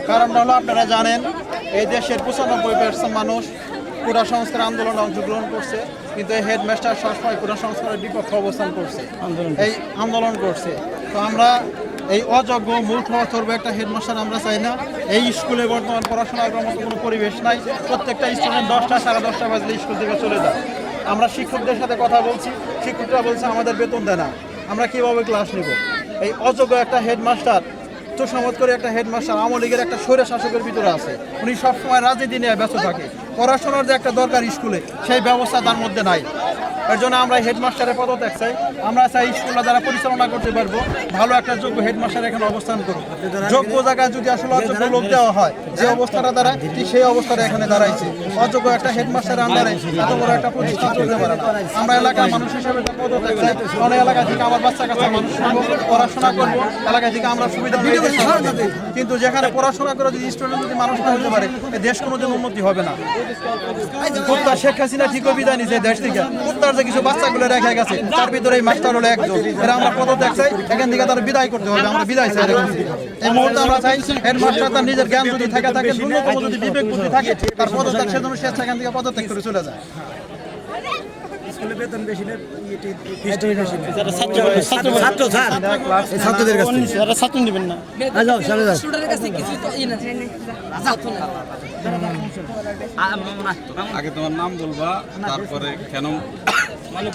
কারণটা হলো আপনারা জানেন এই দেশের 95% মানুষ কোটা সংস্কার আন্দোলনে অংশগ্রহণ করছে, কিন্তু এই হেডমাস্টার সবসময় কোটা সংস্কারের বিপক্ষে অবস্থান করছে, এই আন্দোলন করছে। তো আমরা এই অযোগ্য মূর্খ অথর্ব একটা হেডমাস্টার আমরা চাই না। এই স্কুলে বর্তমান পড়াশোনার মতো কোনো পরিবেশ নাই। প্রত্যেকটা স্টুডেন্ট 10টা সাড়ে 10টা বাজলে স্কুল থেকে চলে যায়। আমরা শিক্ষকদের সাথে কথা বলছি, শিক্ষকরা বলছে আমাদের বেতন দেয় না, আমরা কীভাবে ক্লাস নেব? এই অযোগ্য একটা হেডমাস্টার, তো সমাজ করে একটা হেডমাস্টার আওয়ামী লীগের একটা স্বৈর শাসকের ভিতরে আছে। উনি সবসময় রাজনীতি নিয়ে ব্যস্ত থাকে। পড়াশোনার যে একটা দরকার স্কুলে, সেই ব্যবস্থা তার মধ্যে নাই। এর জন্য আমরা হেডমাস্টারের পদত্যাগ চাই। আমরা চাই স্কুলটা যারা পরিচালনা করতে পারবো, ভালো একটা যোগ্য হেডমাস্টার এখানে অবস্থান করুক। যোগ্য জায়গায় যদি আসলে অযোগ্য লোক দেওয়া হয়, যে অবস্থাটা দাঁড়ায় ঠিক সেই অবস্থাটা এখানে দাঁড়াইছে। অযোগ্য একটা হেডমাস্টারের আন্ডারে এত বড় একটা প্রতিষ্ঠান চলতে পারে না। আমরা এলাকার মানুষ হিসেবে পদত্যাগ চাই। অনেক এলাকা থেকে আমার বাচ্চা কাচ্চা মানুষ পড়াশোনা করবো, এলাকা থেকে আমরা সুবিধা নিতে, কিন্তু যেখানে পড়াশোনা করে যদি স্টুডেন্ট যদি মানুষ না হতে পারে, এই দেশ কোনোদিন উন্নতি হবে না। কুত্তা শেখ হাসিনা ঠিকই বিদায় নিছে দেশ থেকে। কুত্তার যে কিছু বাচ্চাগুলো রেখে গেছে, তার ভিতরে এই মাস্টার হলো একজন। এরা আমরা পদত্যাগ চাই, এখান থেকে তারা বিদায় করতে হবে। আমরা বিদায় চাই। এই মুহূর্তে আমরা চাই হেডমাস্টার তার নিজের জ্ঞান যদি থাকে, ন্যূনতম যদি বিবেক বুদ্ধি থাকে, তার পদত্যাগ সেজন্য সে এখান থেকে পদত্যাগ করে চলে যায়। বেতন বেশি না, ছাত্র নেবেন না। আগে তোমার নাম বলবা, তারপরে কেন মানে